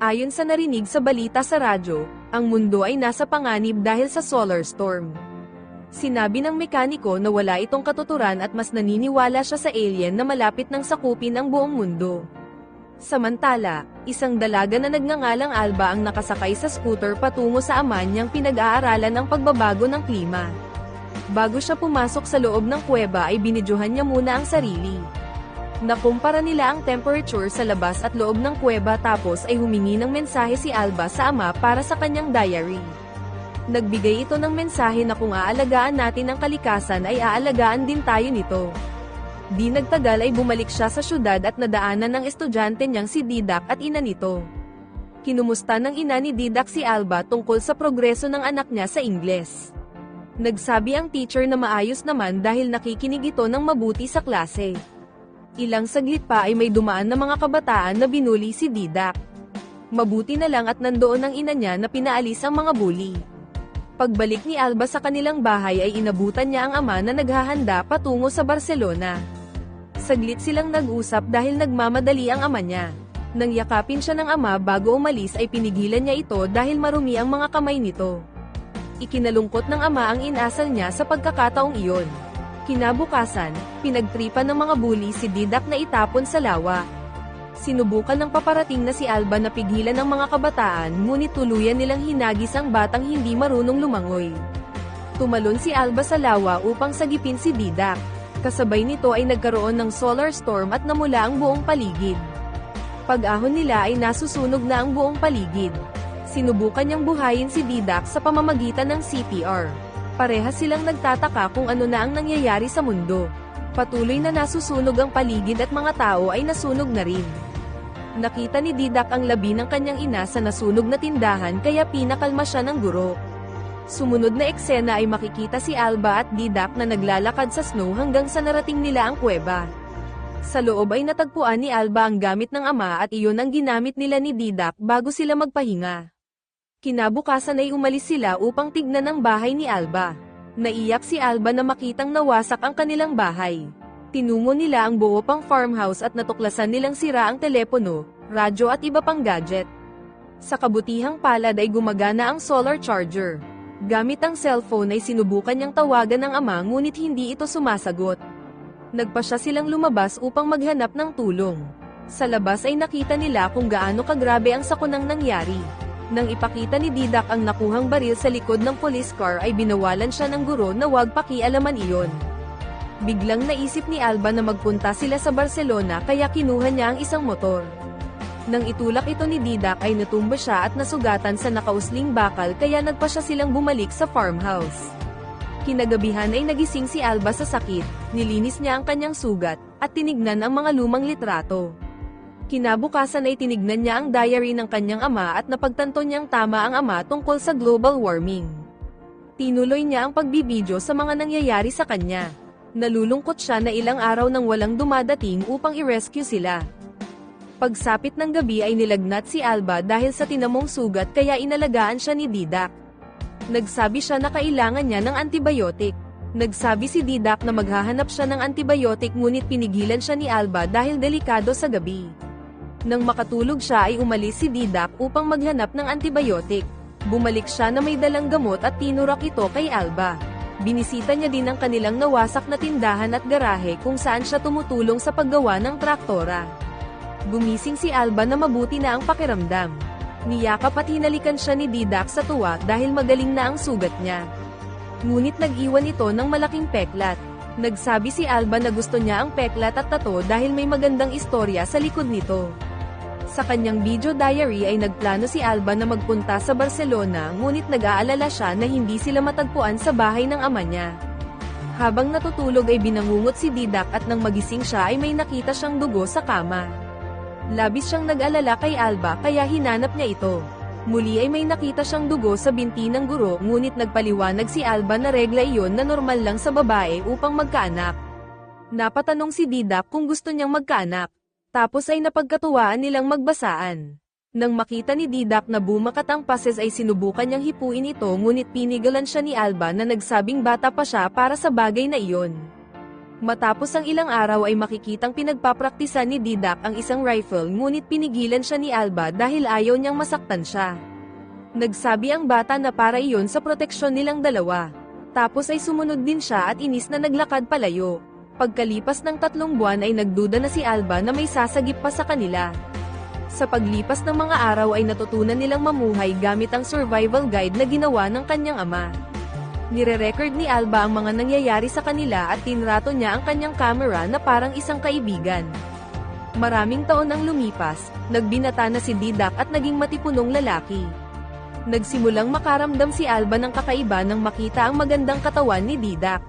Ayon sa narinig sa balita sa radyo, ang mundo ay nasa panganib dahil sa solar storm. Sinabi ng mekaniko na wala itong katuturan at mas naniniwala siya sa alien na malapit nang sakupin ang buong mundo. Samantala, isang dalaga na nagngangalang Alba ang nakasakay sa scooter patungo sa ama niyang pinag-aaralan ng pagbabago ng klima. Bago siya pumasok sa loob ng kuweba ay binidyohan niya muna ang sarili. Nakumpara nila ang temperature sa labas at loob ng kuweba tapos ay humingi ng mensahe si Alba sa ama para sa kanyang diary. Nagbigay ito ng mensahe na kung aalagaan natin ang kalikasan ay aalagaan din tayo nito. Di nagtagal ay bumalik siya sa syudad at nadaanan ng estudyante niyang si Didak at ina nito. Kinumusta ng ina ni Didak si Alba tungkol sa progreso ng anak niya sa Ingles. Nagsabi ang teacher na maayos naman dahil nakikinig ito ng mabuti sa klase. Ilang saglit pa ay may dumaan na mga kabataan na binuli si Didak. Mabuti na lang at nandoon ang ina niya na pinaalis ang mga bully. Pagbalik ni Alba sa kanilang bahay ay inabutan niya ang ama na naghahanda patungo sa Barcelona. Saglit silang nag-usap dahil nagmamadali ang ama niya. Nang yakapin siya ng ama bago umalis ay pinigilan niya ito dahil marumi ang mga kamay nito. Ikinalungkot ng ama ang inasal niya sa pagkakataong iyon. Kinabukasan, pinagtripan ng mga bully si Didak na itapon sa lawa. Sinubukan ng paparating na si Alba na pigilan ng mga kabataan ngunit tuluyan nilang hinagis ang batang hindi marunong lumangoy. Tumalon si Alba sa lawa upang sagipin si Didak. Kasabay nito ay nagkaroon ng solar storm at namula ang buong paligid. Pag-ahon nila ay nasusunog na ang buong paligid. Sinubukan niyang buhayin si Didak sa pamamagitan ng CPR. Parehas silang nagtataka kung ano na ang nangyayari sa mundo. Patuloy na nasusunog ang paligid at mga tao ay nasunog na rin. Nakita ni Didak ang labi ng kanyang ina sa nasunog na tindahan kaya pinakalma siya ng guro. Sumunod na eksena ay makikita si Alba at Didak na naglalakad sa snow hanggang sa narating nila ang kuweba. Sa loob ay natagpuan ni Alba ang gamit ng ama at iyon ang ginamit nila ni Didak bago sila magpahinga. Kinabukasan ay umalis sila upang tignan ang bahay ni Alba. Naiyak si Alba na makitang nawasak ang kanilang bahay. Tinungo nila ang buo pang farmhouse at natuklasan nilang sira ang telepono, radyo at iba pang gadget. Sa kabutihang palad ay gumagana ang solar charger. Gamit ang cellphone ay sinubukan niyang tawagan ng ama ngunit hindi ito sumasagot. Nagpasya silang lumabas upang maghanap ng tulong. Sa labas ay nakita nila kung gaano kagrabe ang sakunang nangyari. Nang ipakita ni Didak ang nakuhang baril sa likod ng police car ay binawalan siya ng guro na huwag pakialaman iyon. Biglang naisip ni Alba na magpunta sila sa Barcelona kaya kinuha niya ang isang motor. Nang itulak ito ni Didak ay natumba siya at nasugatan sa nakausling bakal kaya nagpasya silang bumalik sa farmhouse. Kinagabihan ay nagising si Alba sa sakit, nilinis niya ang kanyang sugat, at tinignan ang mga lumang litrato. Kinabukasan ay tinignan niya ang diary ng kanyang ama at napagtanto niyang tama ang ama tungkol sa global warming. Tinuloy niya ang pagbibidyo sa mga nangyayari sa kanya. Nalulungkot siya na ilang araw nang walang dumadating upang i-rescue sila. Pagsapit ng gabi ay nilagnat si Alba dahil sa tinamong sugat kaya inalagaan siya ni Didak. Nagsabi siya na kailangan niya ng antibiotic. Nagsabi si Didak na maghahanap siya ng antibiotic ngunit pinigilan siya ni Alba dahil delikado sa gabi. Nang makatulog siya ay umalis si Didak upang maghanap ng antibiotic. Bumalik siya na may dalang gamot at tinurak ito kay Alba. Binisita niya din ang kanilang nawasak na tindahan at garahe kung saan siya tumutulong sa paggawa ng traktora. Gumising si Alba na mabuti na ang pakiramdam. Niyakap at hinalikan siya ni Didak sa tuwa dahil magaling na ang sugat niya. Ngunit nag-iwan ito ng malaking peklat. Nagsabi si Alba na gusto niya ang peklat at tato dahil may magandang istorya sa likod nito. Sa kanyang video diary ay nagplano si Alba na magpunta sa Barcelona ngunit nag-aalala siya na hindi sila matagpuan sa bahay ng ama niya. Habang natutulog ay binangungot si Didak at nang magising siya ay may nakita siyang dugo sa kama. Labis siyang nag-alala kay Alba kaya hinanap niya ito. Muli ay may nakita siyang dugo sa binti ng guro ngunit nagpaliwanag si Alba na regla iyon na normal lang sa babae upang magkaanak. Napatanong si Didak kung gusto niyang magkaanak. Tapos ay napagkatuwaan nilang magbasaan. Nang makita ni Didak na bumakat ang pases ay sinubukan niyang hipuin ito ngunit pinigilan siya ni Alba na nagsabing bata pa siya para sa bagay na iyon. Matapos ang ilang araw ay makikitang pinagpapraktisan ni Didac ang isang rifle ngunit pinigilan siya ni Alba dahil ayaw niyang masaktan siya. Nagsabi ang bata na para iyon sa proteksyon nilang dalawa. Tapos ay sumunod din siya at inis na naglakad palayo. Pagkalipas ng 3 buwan ay nagduda na si Alba na may sasagip pa sa kanila. Sa paglipas ng mga araw ay natutunan nilang mamuhay gamit ang survival guide na ginawa ng kanyang ama. Nire-record ni Alba ang mga nangyayari sa kanila at tinrato niya ang kanyang camera na parang isang kaibigan. Maraming taon ang lumipas, nagbinata na si Didac at naging matipunong lalaki. Nagsimulang makaramdam si Alba ng kakaiba nang makita ang magandang katawan ni Didac.